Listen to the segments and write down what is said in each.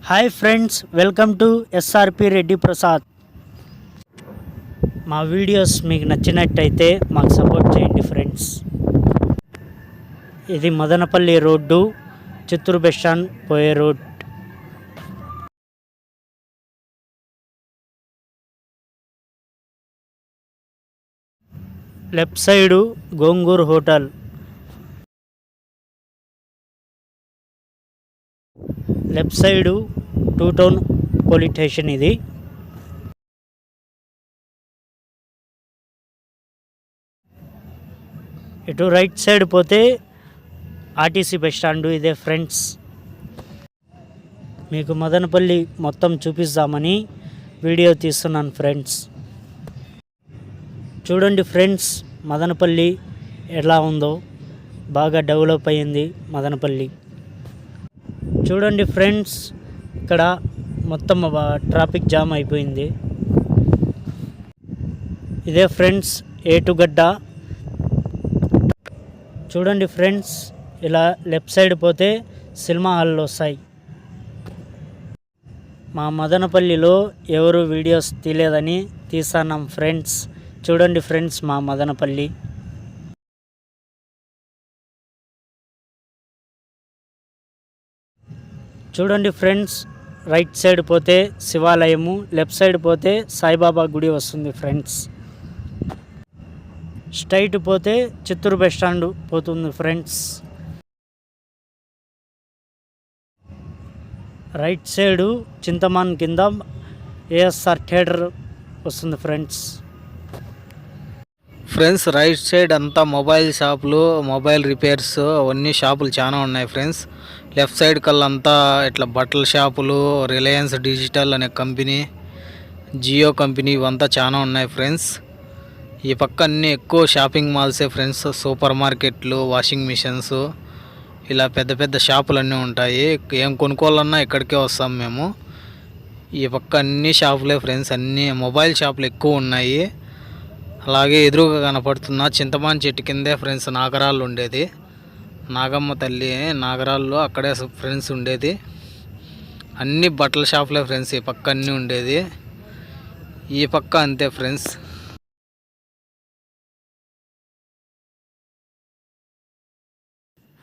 Hi friends, welcome to SRP Reddy Prasad. మా videos మీకు నచ్చినట్టయితే మాకు సపోర్ట్ చేయండి ఫ్రెండ్స్. ఇది Madanapalle road, Chittoor bus stand పోయే road. Left side Gongura hotel, left side two town police station. ఇది ఇటు రైట్ సైడ్ పోతే ఆర్టీసీ బస్ స్టాండ్. ఇదే ఫ్రెండ్స్, మీకు మదనపల్లి మొత్తం చూపిస్తామని వీడియో తీస్తున్నాను ఫ్రెండ్స్. చూడండి ఫ్రెండ్స్, మదనపల్లి ఎలా ఉందో, బాగా డెవలప్ అయ్యింది మదనపల్లి. చూడండి ఫ్రెండ్స్, ఇక్కడ మొత్తం ట్రాఫిక్ జామ్ అయిపోయింది. ఇదే ఫ్రెండ్స్ ఏటుగడ్డ. చూడండి ఫ్రెండ్స్, ఇలా లెఫ్ట్ సైడ్ పోతే సినిమా హాల్లో వస్తాయి. మా మదనపల్లిలో ఎవరు వీడియోస్ తీయలేదని తీస్తున్నాం ఫ్రెండ్స్. చూడండి ఫ్రెండ్స్, మా మదనపల్లి. చూడండి ఫ్రెండ్స్, రైట్ సైడ్ పోతే శివాలయము, లెఫ్ట్ సైడ్ పోతే సాయిబాబా గుడి వస్తుంది ఫ్రెండ్స్. స్ట్రైట్ పోతే చిత్తూరు బస్ స్టాండ్ పోతుంది ఫ్రెండ్స్. రైట్ సైడు చింతమాన్ కింద ఏఎస్ఆర్ థియేటర్ వస్తుంది ఫ్రెండ్స్. ఫ్రెండ్స్, రైట్ సైడ్ అంతా మొబైల్ షాపులు, మొబైల్ రిపేర్స్ అవన్నీ షాపులు చాలా ఉన్నాయి ఫ్రెండ్స్. లెఫ్ట్ సైడ్ కల్లంతా ఇట్లా బట్టల షాపులు, రిలయన్స్ డిజిటల్ అనే కంపెనీ, జియో కంపెనీ ఇవంతా చాలా ఉన్నాయి ఫ్రెండ్స్. ఈ పక్క అన్నీ ఎక్కువ షాపింగ్ మాల్సే ఫ్రెండ్స్. సూపర్ మార్కెట్లు, వాషింగ్ మిషన్స్, ఇలా పెద్ద పెద్ద షాపులన్నీ ఉంటాయి. ఏం కొనుక్కోవాలన్నా ఇక్కడికే వస్తాం మేము. ఈ పక్క అన్ని షాపులే ఫ్రెండ్స్, అన్నీ మొబైల్ షాపులు ఎక్కువ ఉన్నాయి. అలాగే ఎదురుగా కనపడుతున్న చింతమాన్ చెట్టు కిందే ఫ్రెండ్స్ నాగరాళ్ళు ఉండేది. నాగమ్మ తల్లి నాగరాళ్ళు అక్కడే ఫ్రెండ్స్ ఉండేది. అన్ని బట్టల షాపులే ఫ్రెండ్స్ ఈ పక్క అన్నీ ఉండేది. ఈ పక్క అంతే ఫ్రెండ్స్.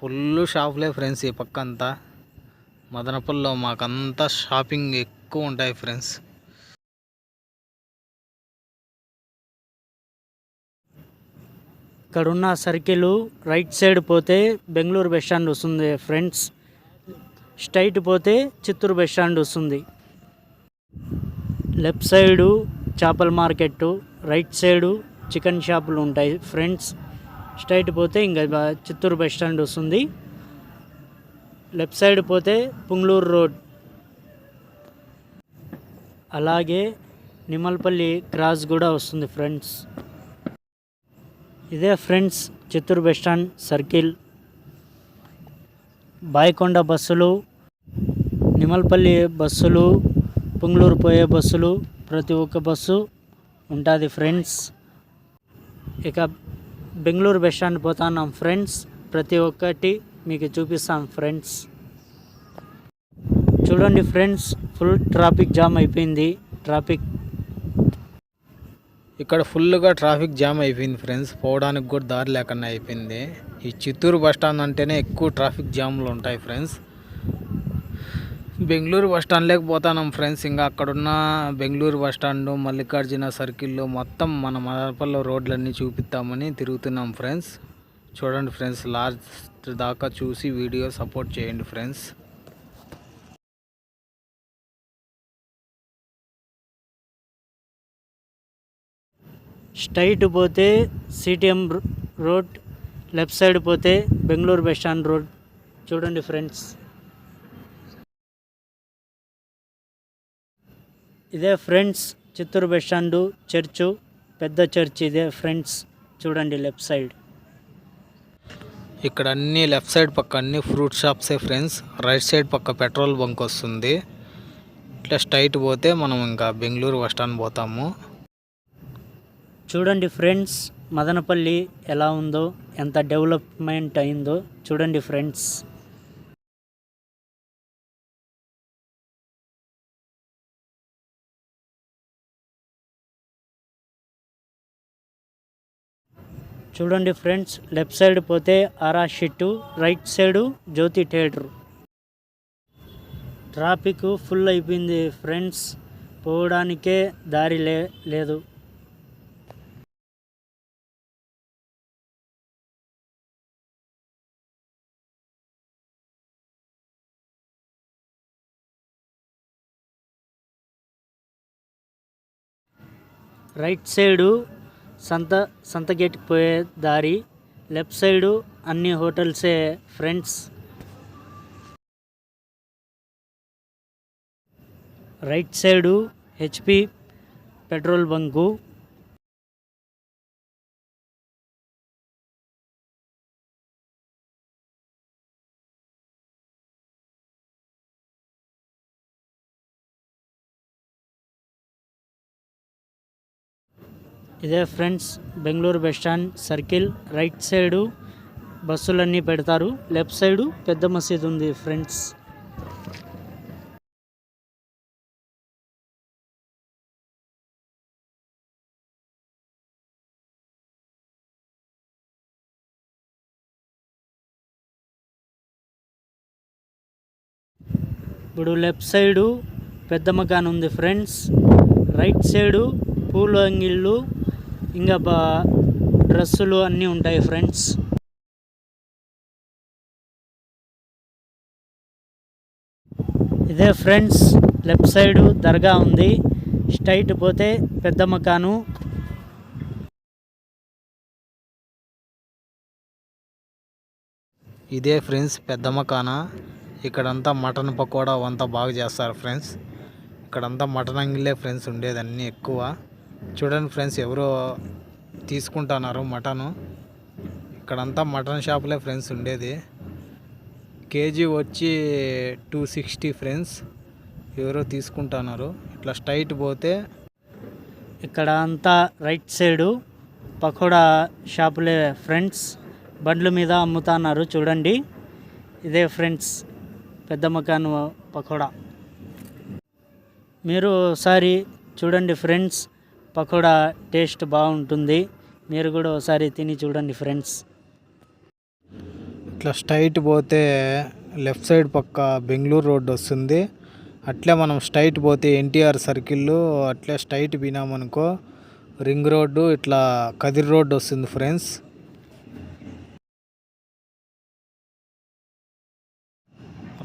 ఫుల్ షాపులే ఫ్రెండ్స్ ఈ పక్క అంతా. మదనపల్లిలో మాకంతా షాపింగ్ ఎక్కువ ఉంటాయి ఫ్రెండ్స్. ఇక్కడున్న సర్కిల్ రైట్ సైడ్ పోతే బెంగళూరు బస్ స్టాండ్ వస్తుంది ఫ్రెండ్స్. స్ట్రైట్ పోతే చిత్తూరు బస్ స్టాండ్ వస్తుంది. లెఫ్ట్ సైడు చేపల మార్కెట్టు, రైట్ సైడు చికెన్ షాపులు ఉంటాయి ఫ్రెండ్స్. స్ట్రైట్ పోతే ఇంకా చిత్తూరు బస్ స్టాండ్ వస్తుంది. లెఫ్ట్ సైడ్ పోతే పుంగళూరు రోడ్, అలాగే నిమ్మలపల్లి క్రాస్ కూడా వస్తుంది ఫ్రెండ్స్. ఇదే friends Chittoor bus stand circle. Boyakonda బస్సులు, నిమ్మలపల్లి బస్సులు, పుంగళూరు పోయే బస్సులు, ప్రతి ఒక్క బస్సు ఉంటుంది ఫ్రెండ్స్. ఇక బెంగళూరు బస్ స్టాండ్ పోతున్నాం ఫ్రెండ్స్. ప్రతి ఒక్కటి మీకు చూపిస్తాం ఫ్రెండ్స్. చూడండి ఫ్రెండ్స్, ఫుల్ ట్రాఫిక్ జామ్ అయిపోయింది. ఇక్కడ ఫుల్గా ట్రాఫిక్ జామ్ అయిపోయింది ఫ్రెండ్స్. పోవడానికి కూడా దారి లేకుండా అయిపోయింది. ఈ చిత్తూరు బస్ స్టాండ్ అంటేనే ఎక్కువ ట్రాఫిక్ జామ్లు ఉంటాయి ఫ్రెండ్స్. బెంగళూరు బస్ స్టాండ్ లేకపోతున్నాం ఫ్రెండ్స్. ఇంకా అక్కడున్న బెంగళూరు బస్ స్టాండ్, మల్లికార్జున సర్కిల్లో మొత్తం మన మదనపల్లి రోడ్లన్నీ చూపిస్తామని తిరుగుతున్నాం ఫ్రెండ్స్. చూడండి ఫ్రెండ్స్, లాస్ట్ దాకా చూసి వీడియో సపోర్ట్ చేయండి ఫ్రెండ్స్. స్ట్రైట్ పోతే సిటిఎం రోడ్, లెఫ్ట్ సైడ్ పోతే బెంగళూరు బస్ స్టాండ్ రోడ్. చూడండి ఫ్రెండ్స్, ఇదే friends Chittoor bus stand church, పెద్ద చర్చ్ ఇదే ఫ్రెండ్స్. చూడండి లెఫ్ట్ సైడ్. ఇక్కడ అన్ని లెఫ్ట్ సైడ్ పక్క అన్ని ఫ్రూట్ షాప్సే ఫ్రెండ్స్. రైట్ సైడ్ పక్క పెట్రోల్ బంక్ వస్తుంది. ఇట్లా స్ట్రైట్ పోతే మనం ఇంకా బెంగళూరు బస్ స్టాండ్ పోతాము. చూడండి ఫ్రెండ్స్, మదనపల్లి ఎలా ఉందో, ఎంత డెవలప్మెంట్ అయిందో చూడండి ఫ్రెండ్స్. చూడండి ఫ్రెండ్స్, లెఫ్ట్ సైడ్ పోతే ఆరా షిట్టు, రైట్ సైడు జ్యోతి థియేటర్. ట్రాఫిక్ ఫుల్ అయిపోయింది ఫ్రెండ్స్, పోవడానికే దారి లేదు. రైట్ సైడు సంత గేట్కి పోయే దారి, లెఫ్ట్ సైడు అన్ని హోటల్సే friends. Right side HP petrol bunk. ఇదే friends Bengaluru bus stand circle. Right side బస్సులన్నీ పెడతారు, లెఫ్ట్ సైడు పెద్ద మసీద్ ఉంది ఫ్రెండ్స్. ఇప్పుడు లెఫ్ట్ సైడు పెద్ద మకాన్ ఉంది ఫ్రెండ్స్. రైట్ సైడు పూల అంగిళ్ళు, ఇంకా డ్రెస్సులు అన్నీ ఉంటాయి ఫ్రెండ్స్. ఇదే ఫ్రెండ్స్ లెఫ్ట్ సైడు దర్గా ఉంది. స్ట్రైట్ పోతే పెద్ద మకాను. ఇదే ఫ్రెండ్స్ పెద్ద మకానా. ఇక్కడంతా మటన్ పకోడా అంతా బాగా చేస్తారు ఫ్రెండ్స్. ఇక్కడంతా మటన్ అంగిలే ఫ్రెండ్స్ ఉండేది అన్నీ ఎక్కువ. చూడండి ఫ్రెండ్స్, ఎవరో తీసుకుంటున్నారు మటను. ఇక్కడంతా మటన్ షాపులే ఫ్రెండ్స్ ఉండేది. కేజీ వచ్చి 260 ఫ్రెండ్స్. ఎవరో తీసుకుంటున్నారు. ఇట్లా స్ట్రైట్ పోతే ఇక్కడ అంతా రైట్ సైడు పకోడా షాపులే ఫ్రెండ్స్. బండ్ల మీద అమ్ముతున్నారు చూడండి. ఇదే ఫ్రెండ్స్ పెద్ద మకాను పకోడా. మీరు ఒకసారి చూడండి ఫ్రెండ్స్, పకోడా టేస్ట్ బాగుంటుంది. మీరు కూడా ఒకసారి తిని చూడండి ఫ్రెండ్స్. ఇట్లా స్ట్రైట్ పోతే లెఫ్ట్ సైడ్ పక్క బెంగళూరు రోడ్డు వస్తుంది. అట్లే మనం స్ట్రైట్ పోతే ఎన్టీఆర్ సర్కిల్, అట్లే స్ట్రైట్ పోయినామనుకో రింగ్ రోడ్డు, ఇట్లా కదిరి రోడ్డు వస్తుంది ఫ్రెండ్స్.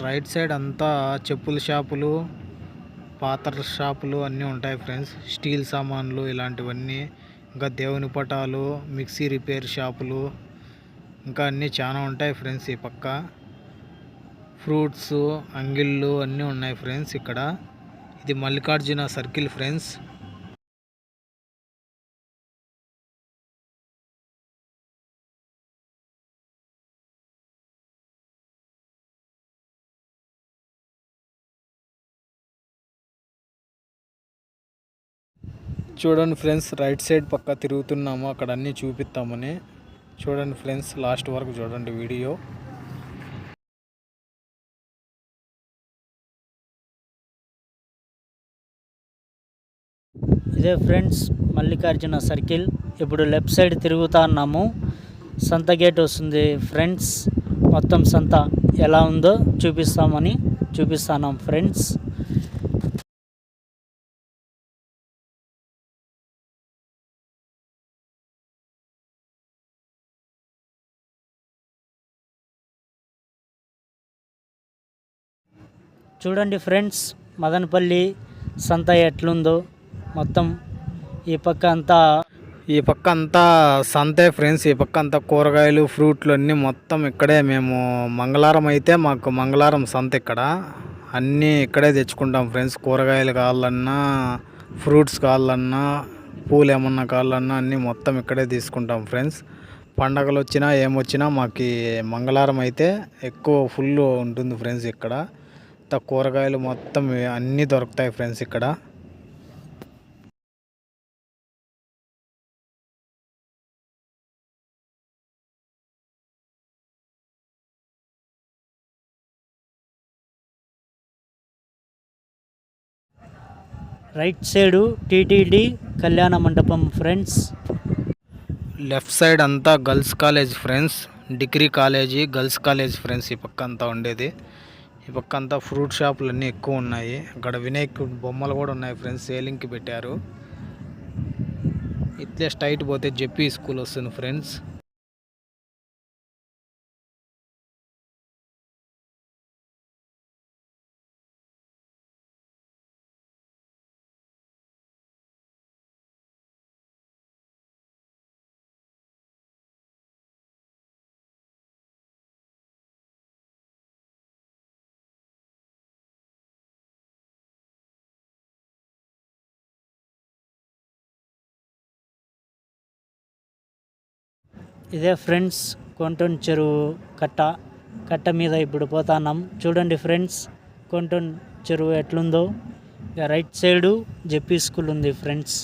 రైట్ సైడ్ అంతా చెప్పుల షాపులు, పాత్ర షాపులు అన్నీ ఉంటాయి ఫ్రెండ్స్. స్టీల్ సామాన్లు ఇలాంటివన్నీ, ఇంకా దేవుని పటాలు, మిక్సీ రిపేర్ షాపులు, ఇంకా అన్నీ చాలా ఉంటాయి ఫ్రెండ్స్. ఈ పక్క ఫ్రూట్స్ అంగిళ్ళు అన్నీ ఉన్నాయి ఫ్రెండ్స్. ఇక్కడ ఇది మల్లికార్జున సర్కిల్ ఫ్రెండ్స్. చూడండి ఫ్రెండ్స్, రైట్ సైడ్ పక్క తిరుగుతున్నాము, అక్కడ అన్నీ చూపిస్తామని. చూడండి ఫ్రెండ్స్, లాస్ట్ వరకు చూడండి వీడియో. ఇదే ఫ్రెండ్స్ మల్లికార్జున సర్కిల్. ఇప్పుడు లెఫ్ట్ సైడ్ తిరుగుతున్నాము. సంత గేట్ వస్తుంది ఫ్రెండ్స్. మొత్తం సంత ఎలా ఉందో చూపిస్తున్నాం ఫ్రెండ్స్. చూడండి ఫ్రెండ్స్ మదనపల్లి సంత ఎట్లుందో మొత్తం. ఈ పక్క అంతా సంతే ఫ్రెండ్స్. ఈ పక్క అంతా కూరగాయలు, ఫ్రూట్లు అన్నీ మొత్తం ఇక్కడే. మేము మంగళవారం అయితే మాకు మంగళవారం సంత ఇక్కడ. అన్నీ ఇక్కడే తెచ్చుకుంటాం ఫ్రెండ్స్. కూరగాయలు కావాలన్నా, ఫ్రూట్స్ కావాలన్నా, పూలు ఏమన్నా కావాలన్నా అన్నీ మొత్తం ఇక్కడే తీసుకుంటాం ఫ్రెండ్స్. పండగలు వచ్చినా ఏమొచ్చినా మాకు మంగళవారం అయితే ఎక్కువ ఫుల్ ఉంటుంది ఫ్రెండ్స్. ఇక్కడ కూరగాయలు మొత్తం అన్నీ దొరుకుతాయి ఫ్రెండ్స్ ఇక్కడ. రైట్ సైడు టీటీడీ కళ్యాణ మండపం ఫ్రెండ్స్. లెఫ్ట్ సైడ్ అంతా girls college friends, degree college girls college friends. ఈ పక్క అంతా ఉండేది. ఈ పక్క అంతా ఫ్రూట్ షాపులు అన్నీ ఎక్కువ ఉన్నాయి. అక్కడ వినాయకుడు బొమ్మలు కూడా ఉన్నాయి ఫ్రెండ్స్, సేలింగ్కి పెట్టారు. ఇట్లే స్ట్రైట్ పోతే జెపీ స్కూల్ వస్తుంది ఫ్రెండ్స్. ఇదే ఫ్రెండ్స్ కొంటూరు చెరువు కట్ట మీద ఇప్పుడు పోతున్నాం. చూడండి ఫ్రెండ్స్, కొంటూరు చెరువు ఎట్లుందో. ఇక రైట్ సైడు జెపీ స్కూల్ ఉంది ఫ్రెండ్స్.